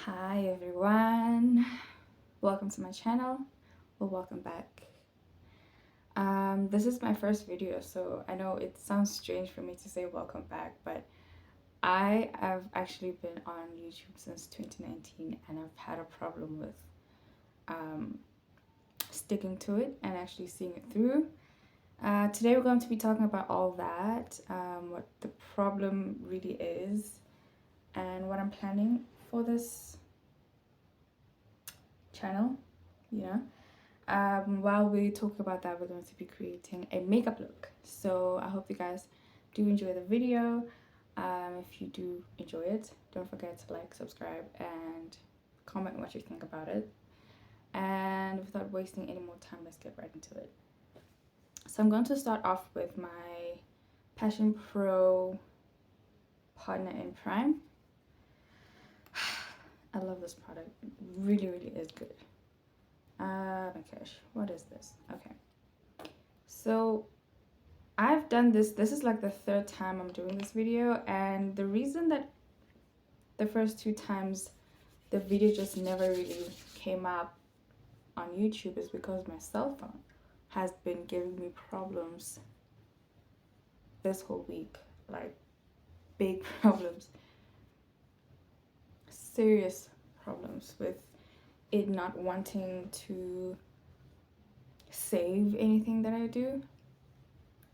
Hi everyone, welcome to my channel, or welcome back. This is my first video, so I know it sounds strange for me to say welcome back, but I have actually been on YouTube since 2019 and I've had a problem with um, sticking to it and actually seeing it through. Today we're going to be talking about all that, what the problem really is, and what I'm planning for this channel, yeah. While we talk about that, we're going to be creating a makeup look. So I hope you guys do enjoy the video. If you do enjoy it, don't forget to like, subscribe, and comment what you think about it. And without wasting any more time, let's get right into it. So I'm going to start off with my Passion Pro Partner in Prime. I love this product. It really, really is good. My gosh, what is this? Okay. So I've done this is like the third time I'm doing this video, and the reason that the first two times the video just never really came up on YouTube is because my cell phone has been giving me problems this whole week, like big problems, serious problems with it not wanting to save anything that I do.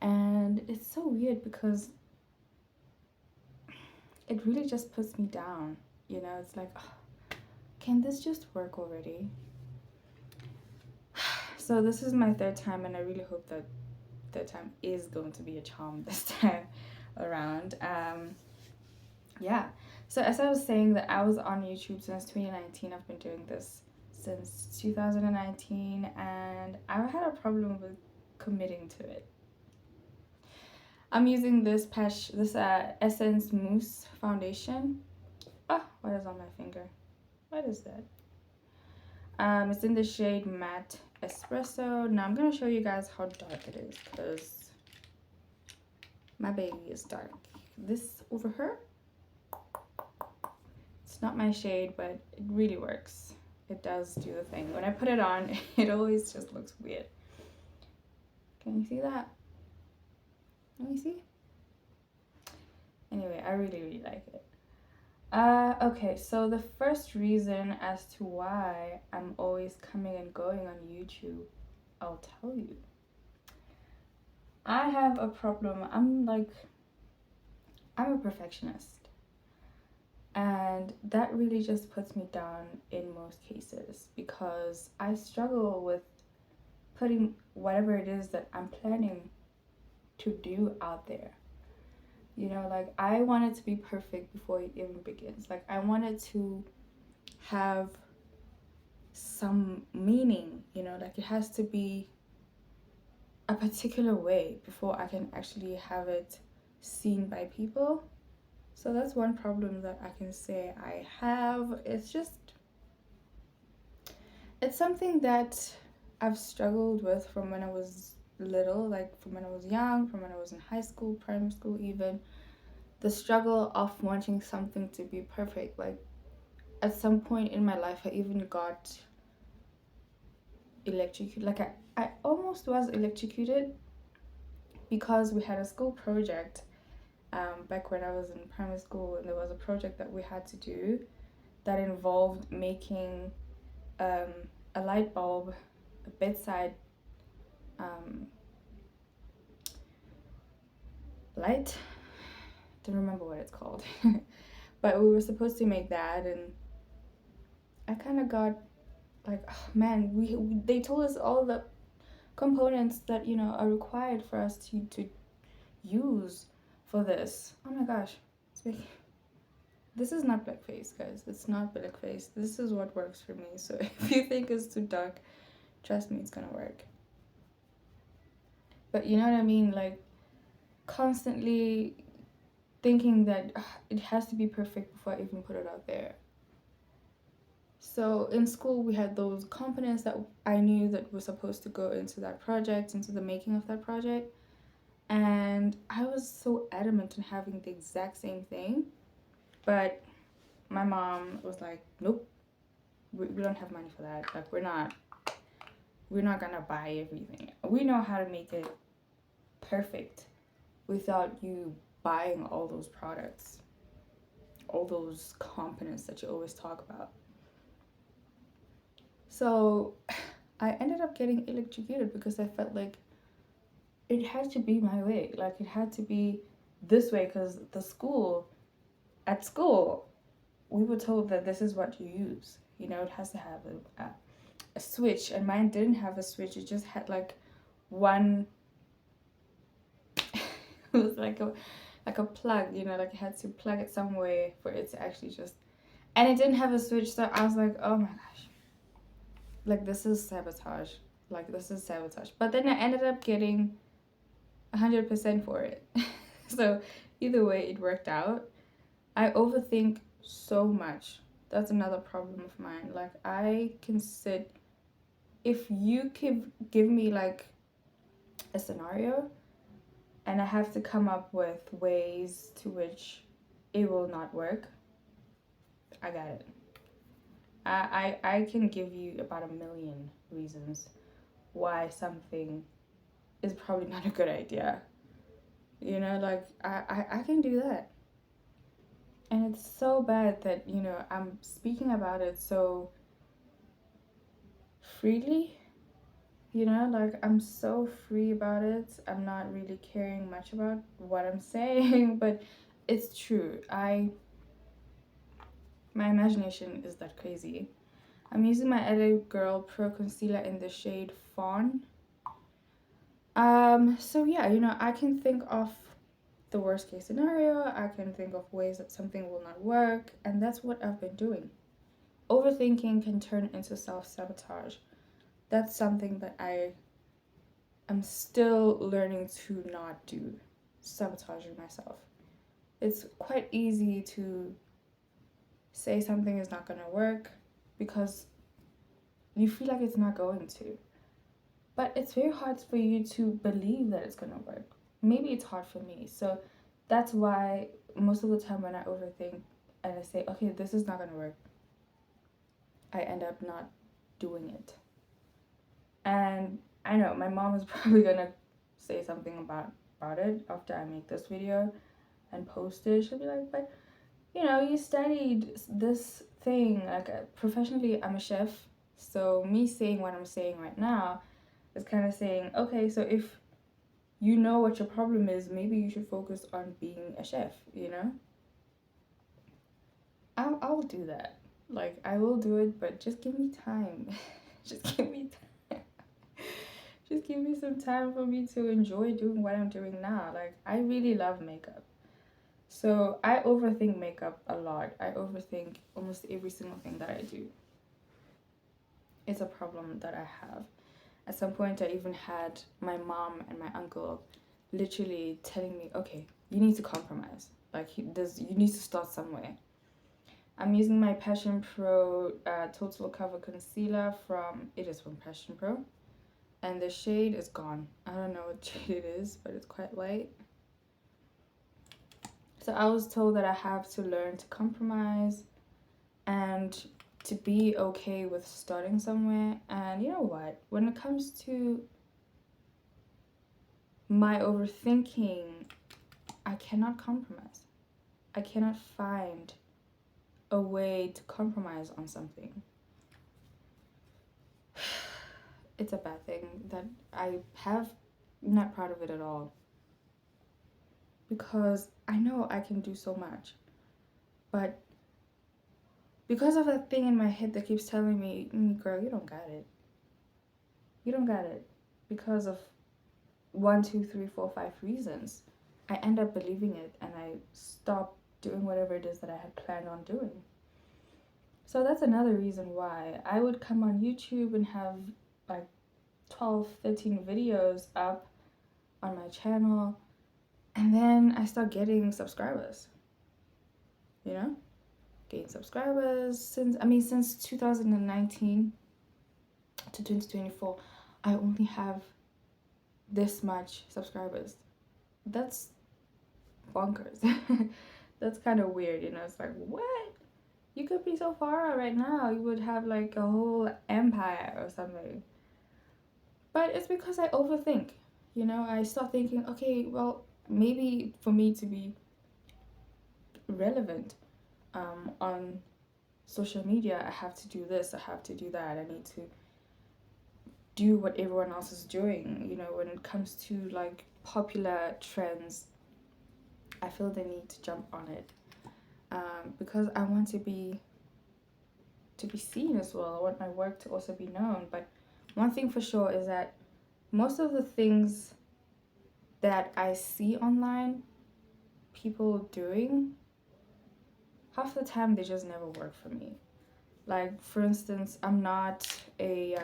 And it's so weird because it really just puts me down, it's like, oh, can this just work already? So this is my third time, and I really hope that third time is going to be a charm this time around. Yeah, so as I was saying, that I was on YouTube since 2019. I've been doing this since 2019, and I've had a problem with committing to it. I'm using this Essence Mousse foundation. Oh, what is on my finger? What is that? It's in the shade Matte Espresso. Now I'm gonna show you guys how dark it is, because my baby is dark. This over here, it's not my shade, but it really works. It does do the thing. When I put it on, it always just looks weird. Can you see that? Let me see. Anyway, I really, really like it. Okay, so the first reason as to why I'm always coming and going on YouTube, I'll tell you. I have a problem. I'm a perfectionist. And that really just puts me down in most cases, because I struggle with putting whatever it is that I'm planning to do out there. Like, I want it to be perfect before it even begins. Like, I want it to have some meaning, like it has to be a particular way before I can actually have it seen by people. So that's one problem that I can say I have. It's something that I've struggled with from when I was little, like from when I was young, from when I was in high school, primary school even. The struggle of wanting something to be perfect. Like, at some point in my life, I even got electrocuted. Like, I almost was electrocuted because we had a school project back when I was in primary school, and there was a project that we had to do that involved making a light bulb, a bedside light. Don't remember what it's called. But we were supposed to make that, and I kind of got like, oh man, they told us all the components that are required for us to use for this. Oh my gosh, this is not blackface, guys. It's not blackface. This is what works for me. So if you think it's too dark, trust me, it's gonna work. But you know what I mean? Like, constantly thinking that it has to be perfect before I even put it out there. So in school, we had those components that I knew that were supposed to go into that project, into the making of that project. And I was so adamant in having the exact same thing. But my mom was like, nope, we don't have money for that. Like, we're not gonna buy everything. We know how to make it perfect without you buying all those products, all those components that you always talk about. So I ended up getting electrocuted because I felt like it had to be my way. Like, it had to be this way, because at school, we were told that this is what you use. You know, it has to have a switch, and mine didn't have a switch. It just had like one. It was like a plug. You know, like you had to plug it some way for it to actually just. And it didn't have a switch, so I was like, oh my gosh, like this is sabotage. Like, this is sabotage. But then I ended up getting 100% for it. So either way, it worked out. I overthink so much. That's another problem of mine. Like, I can sit, if you give me like a scenario and I have to come up with ways to which it will not work, I got it. I can give you about 1,000,000 reasons why something is probably not a good idea. You know, like I can do that. And it's so bad that, you know, I'm speaking about it so freely. You know, like I'm so free about it. I'm not really caring much about what I'm saying, but it's true. My imagination is that crazy. I'm using my LA Girl Pro Concealer in the shade Fawn. So yeah, you know, I can think of the worst case scenario. I can think of ways that something will not work, and that's what I've been doing. Overthinking can turn into self-sabotage. That's something that I'm still learning to not do, sabotaging myself. It's quite easy to say something is not going to work because you feel like it's not going to. But it's very hard for you to believe that it's going to work. Maybe it's hard for me. So that's why most of the time when I overthink and I say, okay, this is not going to work, I end up not doing it. And I know my mom is probably going to say something about it after I make this video and post it. She'll be like, but you know, you studied this thing. Like, professionally, I'm a chef. So me saying what I'm saying right now is kind of saying, okay, so if you know what your problem is, maybe you should focus on being a chef, you know? I'll do that. Like, I will do it, but just give me time. Just give me time. Just give me some time for me to enjoy doing what I'm doing now. Like, I really love makeup. So I overthink makeup a lot. I overthink almost every single thing that I do. It's a problem that I have. At some point, I even had my mom and my uncle literally telling me, okay, you need to compromise. Like, you need to start somewhere. I'm using my Passion Pro Total Cover Concealer it is from Passion Pro. And the shade is gone. I don't know what shade it is, but it's quite light. So I was told that I have to learn to compromise and to be okay with starting somewhere. And you know what? When it comes to my overthinking, I cannot compromise. I cannot find a way to compromise on something. It's a bad thing that I have not proud of it at all. Because I know I can do so much. But because of that thing in my head that keeps telling me, girl, you don't got it. You don't got it. Because of 1, 2, 3, 4, 5 reasons, I end up believing it and I stop doing whatever it is that I had planned on doing. So that's another reason why I would come on YouTube and have like 12, 13 videos up on my channel, and then I start getting subscribers. You know? Gain subscribers since 2019 to 2024, I only have this much subscribers. That's bonkers. That's kind of weird, you know? It's like, what? You could be so far right now. You would have like a whole empire or something. But it's because I overthink. You know, I start thinking, okay, well, maybe for me to be relevant on social media, I have to do this, I have to do that, I need to do what everyone else is doing. You know, when it comes to like popular trends, I feel the need to jump on it because I want to be seen as well. I want my work to also be known. But one thing for sure is that most of the things that I see online, people doing, half the time they just never work for me. Like, for instance, I'm not a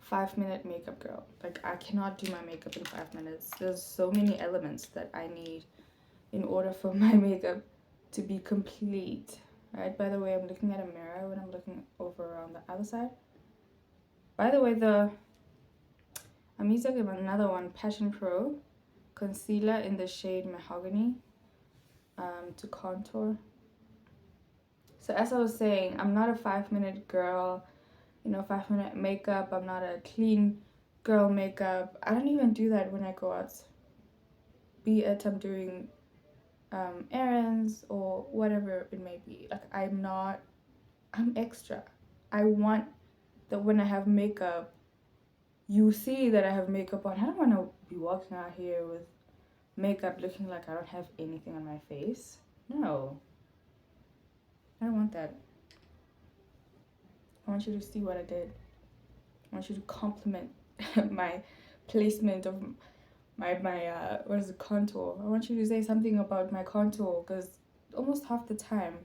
5 minute makeup girl. Like, I cannot do my makeup in 5 minutes. There's so many elements that I need in order for my makeup to be complete. Right? By the way, I'm looking at a mirror when I'm looking over on the other side. By the way, I'm using another one, Passion Pro concealer in the shade Mahogany to contour. So as I was saying, I'm not a 5 minute girl, you know, 5 minute makeup. I'm not a clean girl makeup. I don't even do that when I go out. Be it I'm doing errands or whatever it may be. Like, I'm extra. I want that when I have makeup, you see that I have makeup on. I don't want to be walking out here with makeup looking like I don't have anything on my face. No, I don't want that. I want you to see what I did. I want you to compliment my placement of my what is it, contour. I want you to say something about my contour because almost half the time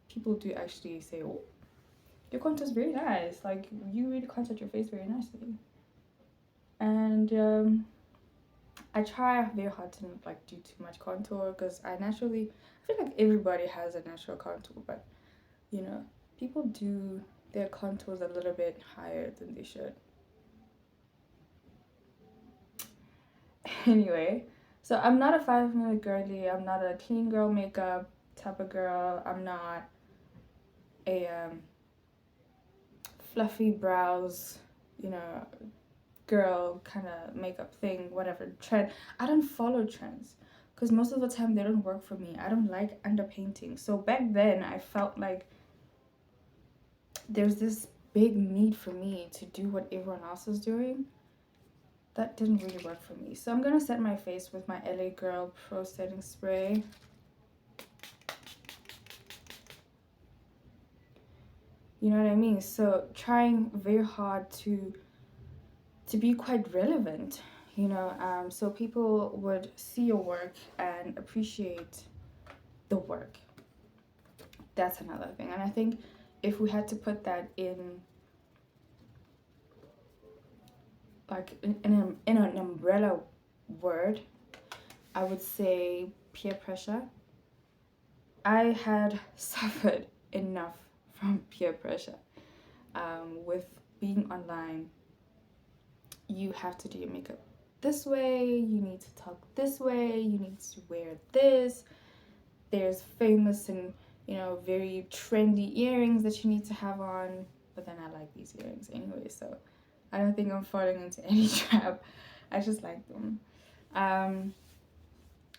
people do actually say, oh, your contour is very nice. Like, you really contour your face very nicely. And I try very hard to not like do too much contour because I feel like everybody has a natural contour, but you know, people do their contours a little bit higher than they should. Anyway, so I'm not a 5 minute girly. I'm not a clean girl makeup type of girl. I'm not a fluffy brows, you know, girl kind of makeup thing, whatever trend. I don't follow trends because most of the time they don't work for me. I don't like underpainting. So back then I felt like there's this big need for me to do what everyone else is doing. That didn't really work for me. So I'm gonna set my face with my LA Girl Pro Setting Spray. You know what I mean? So trying very hard to be quite relevant, you know, so people would see your work and appreciate the work. That's another thing. And I think if we had to put that in like in an umbrella word, I would say peer pressure. I had suffered enough from peer pressure. With being online, you have to do your makeup this way, you need to talk this way, you need to wear this. There's famous and, you know, very trendy earrings that you need to have on. But then I like these earrings anyway, so I don't think I'm falling into any trap. I just like them.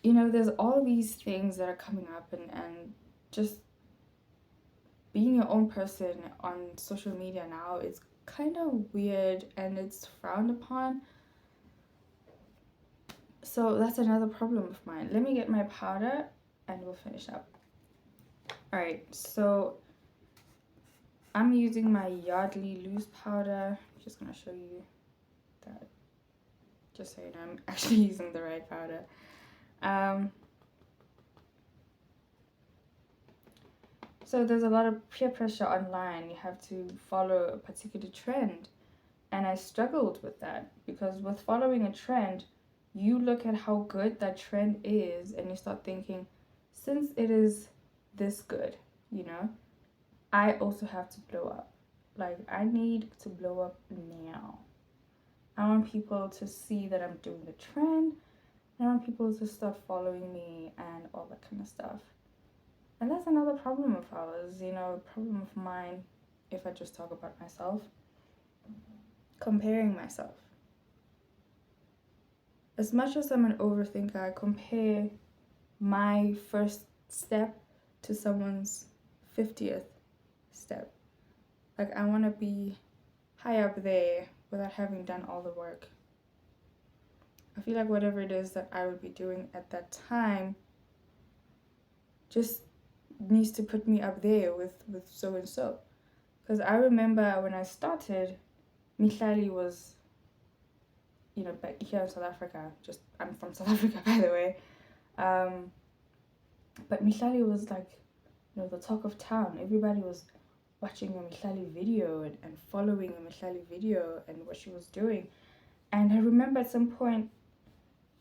You know, there's all these things that are coming up, and just being your own person on social media now is kind of weird and it's frowned upon. So that's another problem of mine. Let me get my powder and we'll finish up. Alright, so I'm using my Yardley loose powder. I'm just gonna show you that, just so you know I'm actually using the right powder. So there's a lot of peer pressure online. You have to follow a particular trend. And I struggled with that because with following a trend, you look at how good that trend is and you start thinking, since it is this good, you know, I also have to blow up. Like, I need to blow up now. I want people to see that I'm doing the trend. I want people to start following me and all that kind of stuff. And that's another problem of ours, you know, a problem of mine, if I just talk about myself, comparing myself. As much as I'm an overthinker, I compare my first step to someone's 50th step. Like, I want to be high up there without having done all the work. I feel like whatever it is that I would be doing at that time just needs to put me up there with so and so. Because I remember when I started, Mihlali was, you know, back here in South Africa. I'm from South Africa, by the way. But Mihlali was like, you know, the talk of town. Everybody was watching a Mihlali video and following a Mihlali video and what she was doing. And I remember at some point,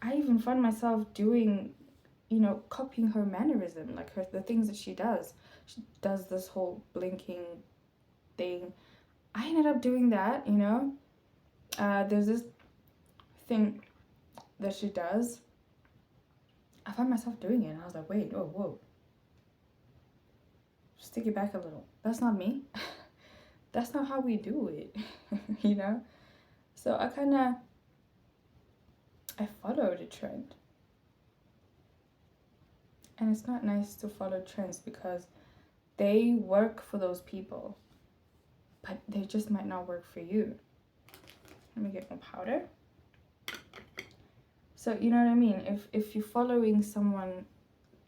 I even found myself doing, you know, copying her mannerism, like the things that she does. She does this whole blinking thing. I ended up doing that, you know. There's this thing that she does. I found myself doing it, and I was like, wait, oh, whoa. Just take it back a little. That's not me. That's not how we do it, you know. So I followed a trend. And it's not nice to follow trends because they work for those people, but they just might not work for you. Let me get more powder. So, you know what I mean? If you're following someone,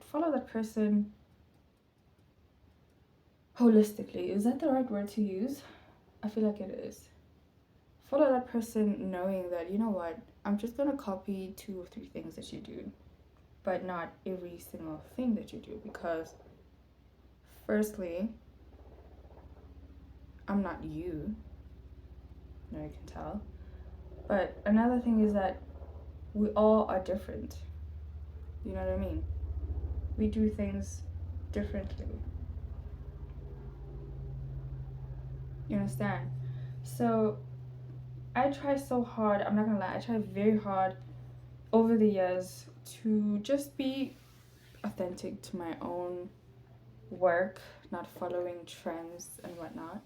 follow that person holistically. Is that the right word to use? I feel like it is. Follow that person knowing that, you know what, I'm just going to copy 2 or 3 things that you do, but not every single thing that you do, because firstly, I'm not you. No, you can tell. But another thing is that we all are different. You know what I mean? We do things differently. You understand? So I try so hard, I'm not gonna lie, I try very hard over the years to just be authentic to my own work, not following trends and whatnot.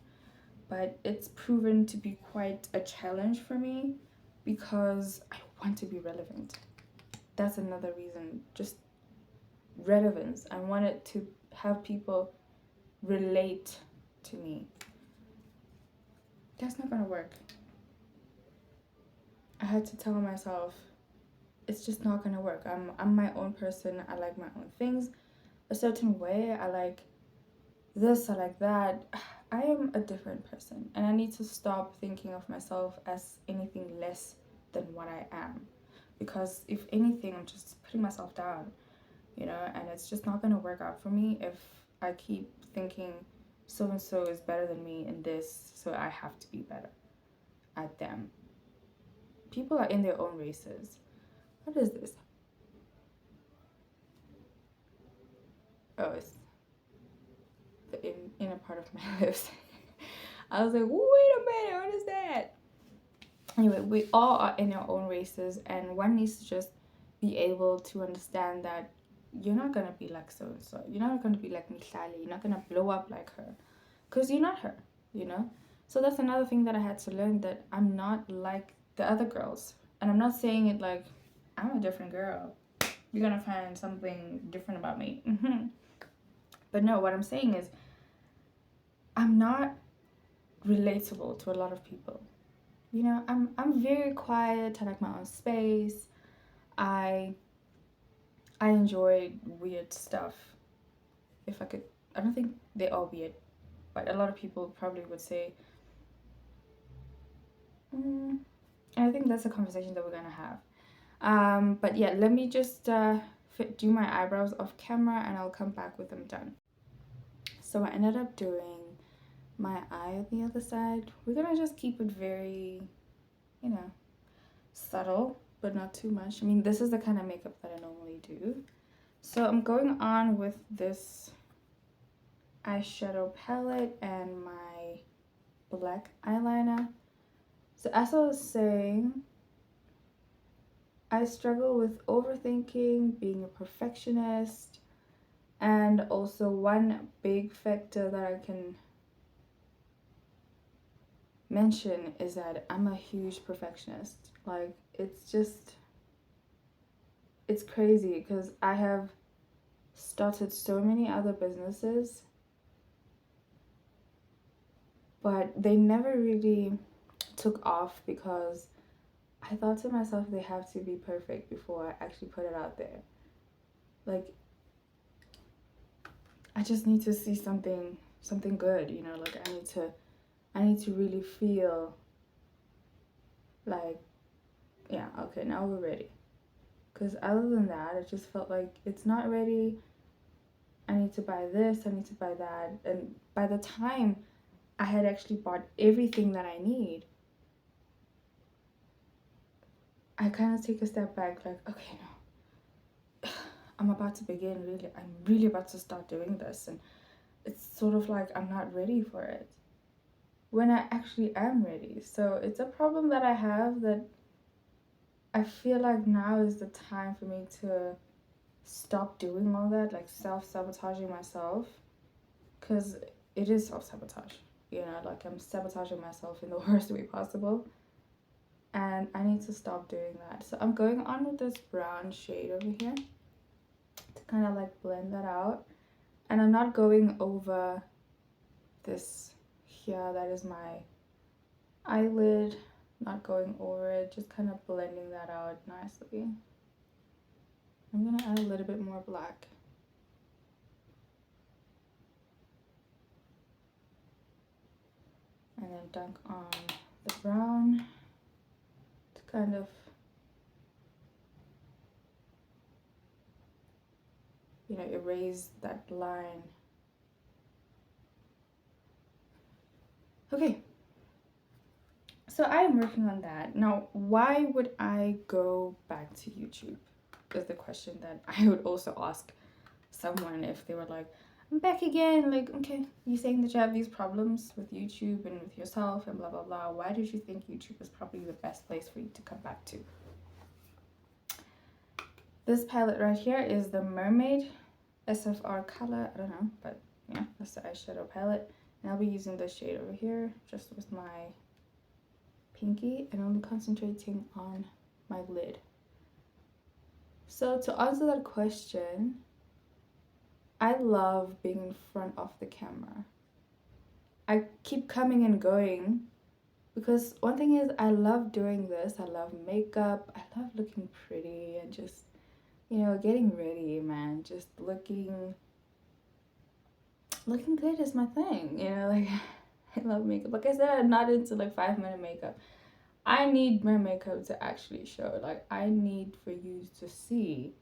But it's proven to be quite a challenge for me because I want to be relevant. That's another reason, just relevance. I wanted to have people relate to me. That's not gonna work. I had to tell myself it's just not gonna work. I'm my own person. I like my own things a certain way. I like this, I like that. I am a different person, and I need to stop thinking of myself as anything less than what I am, because if anything, I'm just putting myself down, you know, and it's just not gonna work out for me if I keep thinking so and so is better than me in this, so I have to be better at them. People are in their own races. What is this? Oh, it's the inner part of my lips. I was like, wait a minute, what is that? Anyway, we all are in our own races, and one needs to just be able to understand that you're not gonna be like so and so. You're not gonna be like Mihlali. You're not gonna blow up like her, because you're not her, you know. So that's another thing that I had to learn, that I'm not like the other girls, and I'm not saying it like I'm a different girl. You're gonna find something different about me. But no, what I'm saying is I'm not relatable to a lot of people. You know, I'm very quiet. I like my own space. I enjoy weird stuff. If I could, I don't think they're all weird, but a lot of people probably would say. And I think that's a conversation that we're gonna have. But yeah, let me just do my eyebrows off camera, and I'll come back with them done. So I ended up doing my eye on the other side. We're gonna just keep it very, you know, subtle, but not too much. I mean, this is the kind of makeup that I normally do. So I'm going on with this eyeshadow palette and my black eyeliner. So as I was saying, I struggle with overthinking, being a perfectionist, And also one big factor that I can mention is that I'm a huge perfectionist. Like, it's crazy because I have started so many other businesses, but they never really took off because I thought to myself they have to be perfect before I actually put it out there. Like, I just need to see something good, you know, like I need to really feel like, yeah, okay, now we're ready. Because other than that, it just felt like it's not ready. I need to buy this, I need to buy that. And by the time I had actually bought everything that I need, I kind of take a step back, like, okay, no, I'm about to begin, really. I'm really about to start doing this. And it's sort of like I'm not ready for it when I actually am ready. So it's a problem that I have, that I feel like now is the time for me to stop doing all that, like self-sabotaging myself, because it is self-sabotage, you know, like I'm sabotaging myself in the worst way possible, and I need to stop doing that. So I'm going on with this brown shade over here to kind of like blend that out, and I'm not going over this here, that is my eyelid, not going over it, just kind of blending that out nicely. I'm gonna add a little bit more black. And then dunk on the brown to kind of, you know, erase that line. Okay, so I am working on that. Now, why would I go back to YouTube is the question that I would also ask someone if they were like, I'm back again. Like, okay, you saying that you have these problems with YouTube and with yourself and blah, blah, blah. Why did you think YouTube is probably the best place for you to come back to? This palette right here is the Mermaid SFR color. I don't know, but yeah, that's the eyeshadow palette. And I'll be using this shade over here just with my pinky, and I'll be concentrating on my lid. So to answer that question, I love being in front of the camera. I keep coming and going because one thing is I love doing this. I love makeup. I love looking pretty and just, you know, getting ready, man. Just looking good is my thing, you know, like I love makeup. Like I said, I'm not into like 5-minute makeup. I need my makeup to actually show. Like, I need for you to see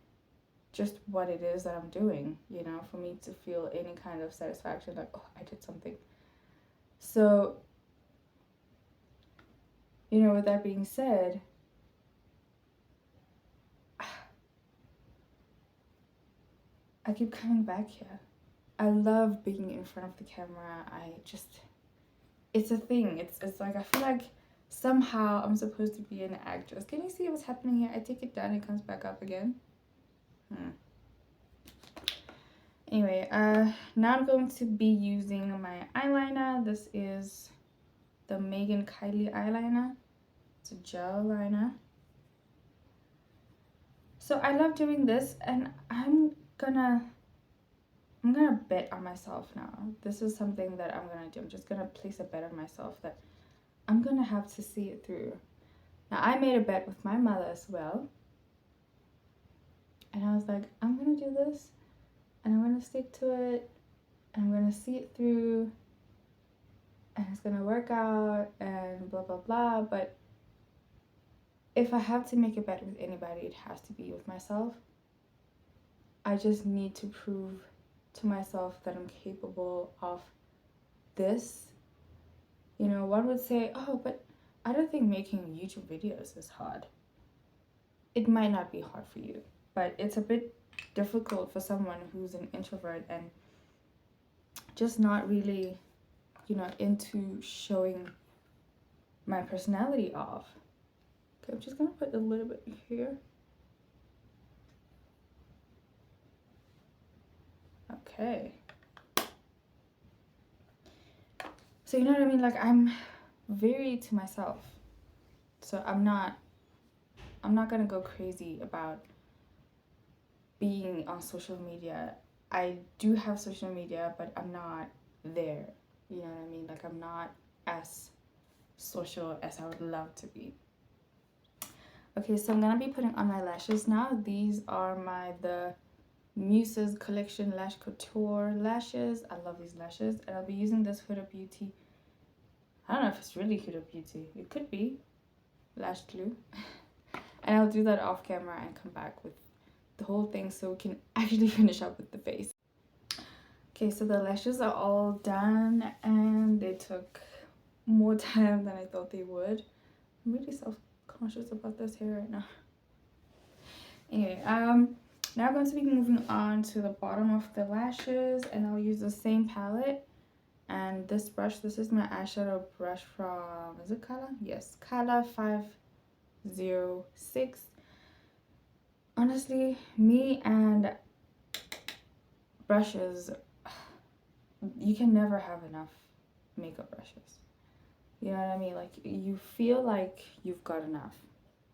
just what it is that I'm doing, you know, for me to feel any kind of satisfaction, like, oh, I did something. So, you know, with that being said, I keep coming back here. I love being in front of the camera. It's a thing. It's like, I feel like somehow I'm supposed to be an actress. Can you see what's happening here? I take it down, it comes back up again. Anyway, now I'm going to be using my eyeliner. This is the Megan Kylie eyeliner. It's a gel liner. So I love doing this, and I'm gonna bet on myself now. This is something that I'm gonna do. I'm just gonna place a bet on myself that I'm gonna have to see it through. Now, I made a bet with my mother as well, and I was like, I'm gonna do this, and I'm gonna stick to it, and I'm gonna see it through, and it's gonna work out, and blah blah blah. But if I have to make a bet with anybody, it has to be with myself. I just need to prove to myself that I'm capable of this. You know, one would say, oh, but I don't think making YouTube videos is hard. It might not be hard for you, but it's a bit difficult for someone who's an introvert and just not really, you know, into showing my personality off. Okay, I'm just gonna put a little bit here. Okay. So you know what I mean? Like, I'm very to myself. So I'm not gonna go crazy about being on social media. I do have social media, but I'm not there. You know what I mean? Like, I'm not as social as I would love to be. Okay, so I'm gonna be putting on my lashes now. These are the Muses Collection Lash Couture lashes. I love these lashes, and I'll be using this Huda Beauty. I don't know if it's really Huda Beauty. It could be lash glue. And I'll do that off camera and come back with the whole thing so we can actually finish up with the face. Okay, so the lashes are all done, and they took more time than I thought they would. I'm really self-conscious about this hair right now. Anyway, now I'm going to be moving on to the bottom of the lashes, and I'll use the same palette and this brush. This is my eyeshadow brush from, is it Kala? Yes, Kala 506. Honestly, me and brushes, you can never have enough makeup brushes. You know what I mean? Like, you feel like you've got enough,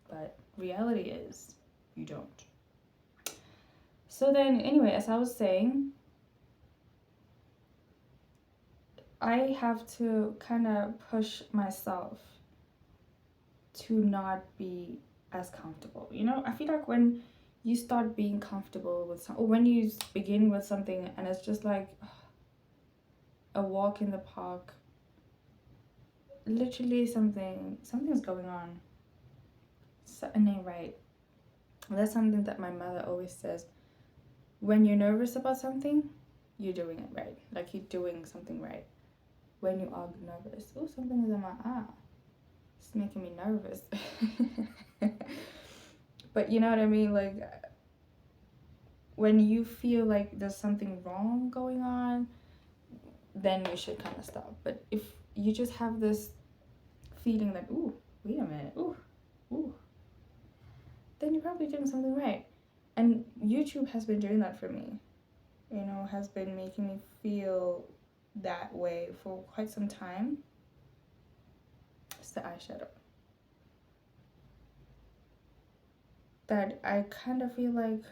but reality is you don't. So then, anyway, as I was saying, I have to kind of push myself to not be as comfortable. You know, I feel like when you start being comfortable with or when you begin with something and it's just like a walk in the park, literally something's going on. Something ain't right. That's something that my mother always says. When you're nervous about something, you're doing it right. Like, you're doing something right. When you are nervous, oh, something is in my eye. It's making me nervous. But you know what I mean? Like, when you feel like there's something wrong going on, then you should kind of stop. But if you just have this feeling that, ooh, wait a minute, ooh, then you're probably doing something right. And YouTube has been doing that for me. You know, has been making me feel that way for quite some time. It's the eyeshadow. That I kind of feel like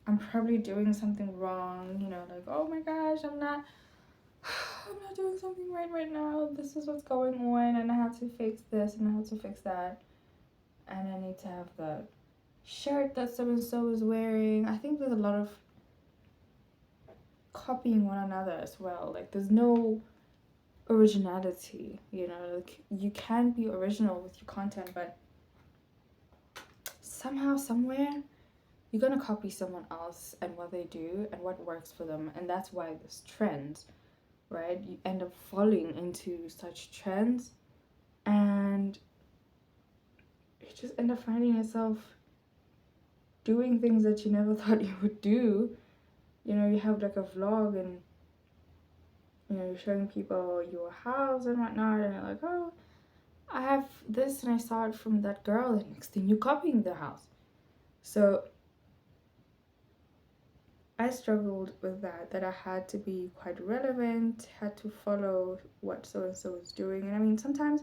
I'm probably doing something wrong, you know, like, oh my gosh, I'm not doing something right now. This is what's going on, and I have to fix this, and I have to fix that. And I need to have the shirt that so-and-so is wearing. I think there's a lot of copying one another as well. Like, there's no originality, you know, like, you can be original with your content, but somehow, somewhere, you're gonna copy someone else and what they do and what works for them. And that's why there's trends, right? You end up falling into such trends, and you just end up finding yourself doing things that you never thought you would do. You know, you have like a vlog, and you know, you're showing people your house and whatnot, and you're like, oh, I have this and I saw it from that girl, and next thing you're copying their house. So I struggled with that I had to be quite relevant, had to follow what so-and-so is doing. And I mean, sometimes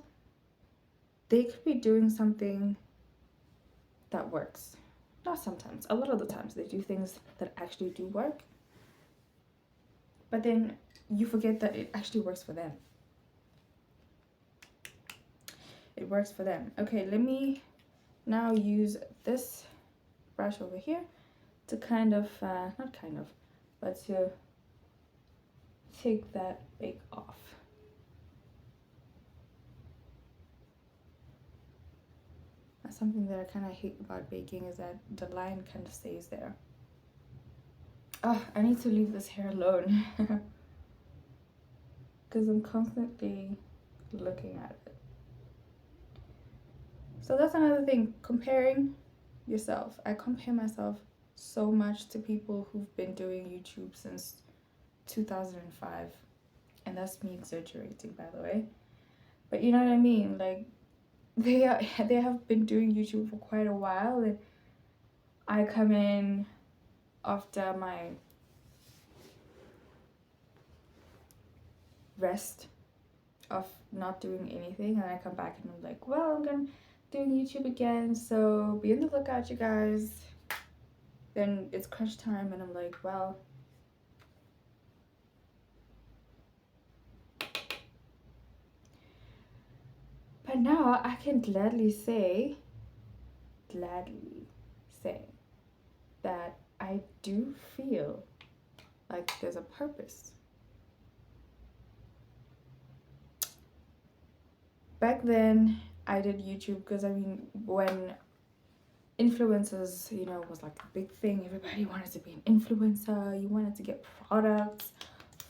they could be doing something that works. Not sometimes, a lot of the times they do things that actually do work. But then you forget that it actually works for them. It works for them. Okay, let me now use this brush over here to kind of, but to take that bake off. That's something that I kind of hate about baking, is that the line kind of stays there. Oh, I need to leave this hair alone because I'm constantly looking at it. So that's another thing, comparing yourself. I compare myself so much to people who've been doing YouTube since 2005, and that's me exaggerating, by the way. But you know what I mean? Like, they have been doing YouTube for quite a while, and I come in after my rest of not doing anything, and I come back and I'm like, well, I'm gonna doing YouTube again, so be on the lookout, you guys. Then it's crunch time and I'm like, well, but now I can gladly say that I do feel like there's a purpose. Back then I did YouTube because, I mean, when influencers, you know, was like a big thing, everybody wanted to be an influencer, you wanted to get products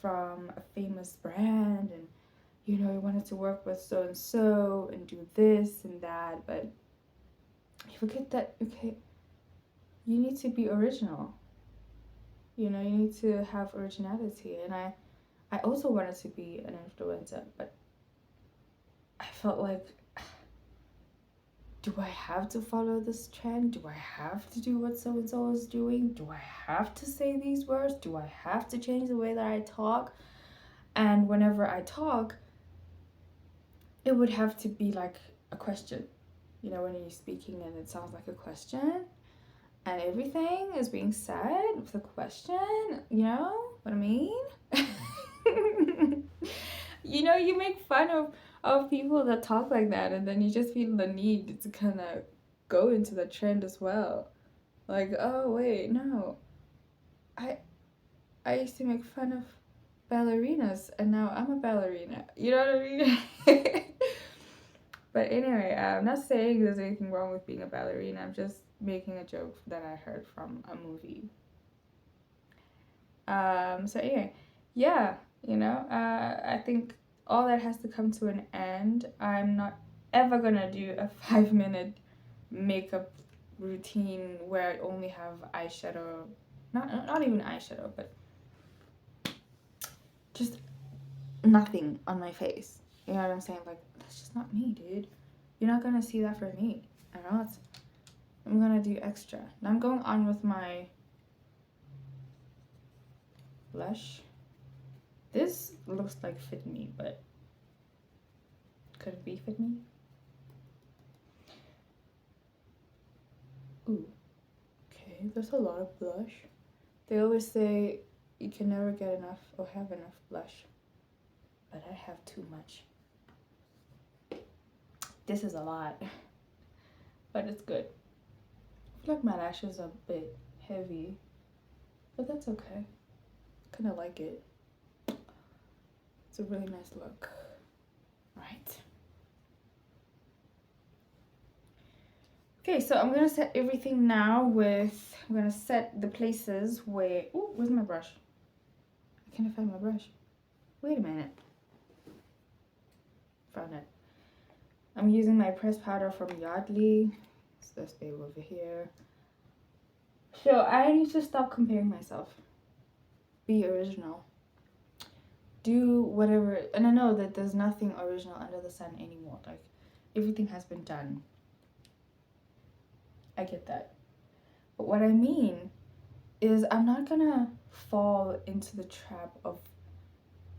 from a famous brand, and you know, you wanted to work with so and so and do this and that, but you forget that, okay, you need to be original. You know, you need to have originality. And I also wanted to be an influencer, but I felt like, do I have to follow this trend? Do I have to do what so and so is doing? Do I have to say these words? Do I have to change the way that I talk? And whenever I talk, it would have to be like a question. You know, when you're speaking and it sounds like a question, and everything is being said with a question, you know what I mean? You know, you make fun of people that talk like that, and then you just feel the need to kind of go into the trend as well. Like, oh wait, no, I used to make fun of ballerinas, and now I'm a ballerina. You know what I mean? But anyway, I'm not saying there's anything wrong with being a ballerina. I'm just making a joke that I heard from a movie. So anyway, yeah, you know, I think all that has to come to an end. I'm not ever gonna do a 5-minute makeup routine where I only have eyeshadow, not even eyeshadow, but just nothing on my face. You know what I'm saying? Like, that's just not me, dude. You're not gonna see that for me. I know it's, I'm gonna do extra. Now I'm going on with my blush. This looks like Fit Me, but could it be Fit Me? Ooh, okay, there's a lot of blush. They always say you can never get enough or have enough blush, but I have too much. This is a lot, but it's good. I feel like my lashes are a bit heavy, but that's okay. I kind of like it. It's a really nice look, right? Okay, so I'm gonna set everything now with, I'm gonna set the places where, ooh, where's my brush? I can't find my brush. Wait a minute. Found it. I'm using my pressed powder from Yardley. It's this babe over here. So I need to stop comparing myself. Be original. Do whatever, and I know that there's nothing original under the sun anymore. Like, everything has been done. I get that. But what I mean is, I'm not gonna fall into the trap of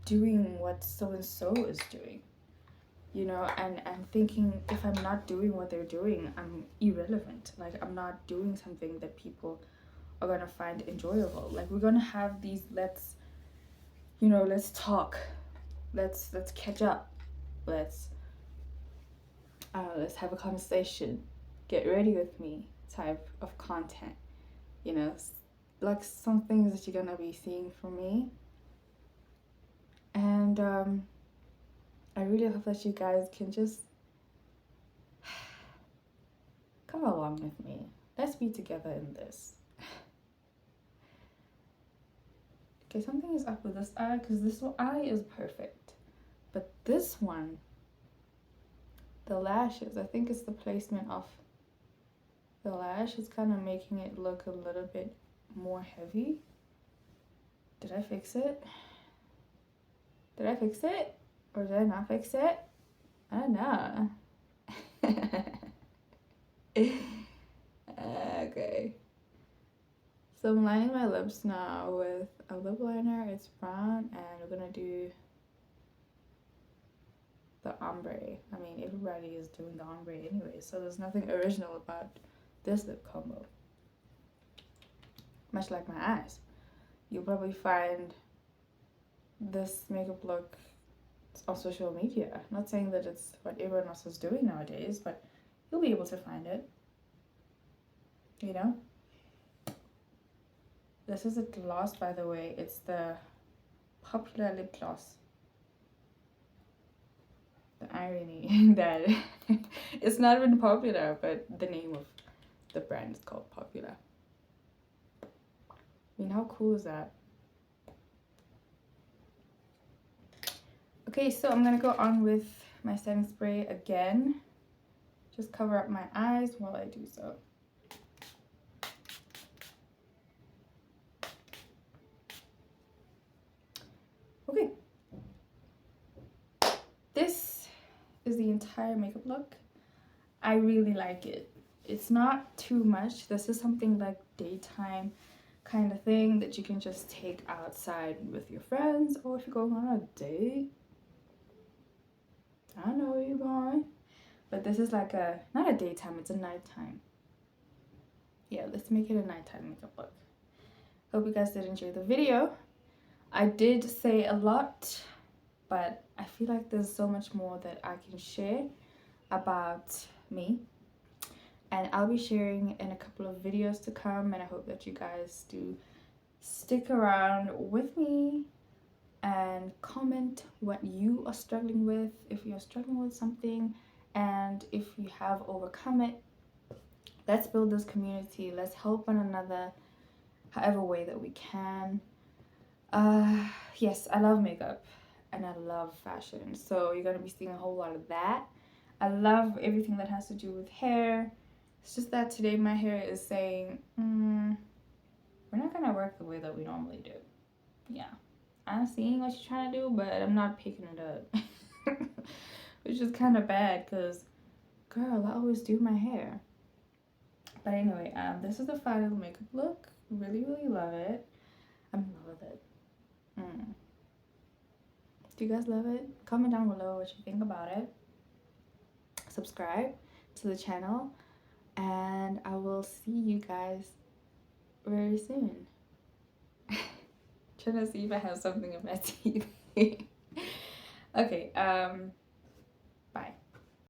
doing what so and so is doing, you know, and thinking if I'm not doing what they're doing, I'm irrelevant. Like, I'm not doing something that people are gonna find enjoyable. Like, we're gonna have these let's talk, let's catch up, let's have a conversation, get ready with me type of content, you know, like some things that you're gonna be seeing from me. And I really hope that you guys can just come along with me. Let's be together in this. Okay, something is up with this eye, because this eye is perfect, but this one, the lashes, I think it's the placement of the lash is kind of making it look a little bit more heavy. Did I fix it? Did I fix it? Or did I not fix it? I don't know. Okay. So I'm lining my lips now with a lip liner. It's brown, and we're gonna do the ombre. I mean, everybody is doing the ombre anyway, so there's nothing original about this lip combo. Much like my eyes. You'll probably find this makeup look on social media. Not saying that it's what everyone else is doing nowadays, but you'll be able to find it. You know? This is a gloss, by the way. It's the Popular lip gloss. The irony that it's not even popular, but the name of the brand is called Popular. I mean, how cool is that? Okay, so I'm gonna go on with my setting spray again. Just cover up my eyes while I do so. Okay. This is the entire makeup look. I really like it. It's not too much. This is something like daytime kind of thing that you can just take outside with your friends, or if you're going on a date. I don't know where you're going, but this is like a, not a daytime, it's a nighttime. Yeah, let's make it a nighttime makeup look. Hope you guys did enjoy the video. I did say a lot, but I feel like there's so much more that I can share about me, and I'll be sharing in a couple of videos to come, and I hope that you guys do stick around with me and comment what you are struggling with, if you're struggling with something, and if you have overcome it. Let's build this community. Let's help one another however way that we can. Yes, I love makeup and I love fashion, so you're gonna be seeing a whole lot of that. I love everything that has to do with hair. It's just that today my hair is saying, we're not gonna work the way that we normally do. Yeah, I'm seeing what you're trying to do, but I'm not picking it up. Which is kind of bad because, girl, I always do my hair. But anyway, this is the final makeup look. Really, really love it. I'm in love with it. Do you guys love it? Comment down below what you think about it. Subscribe to the channel, and I will see you guys very soon. Trying to see if I have something in my teeth. Okay,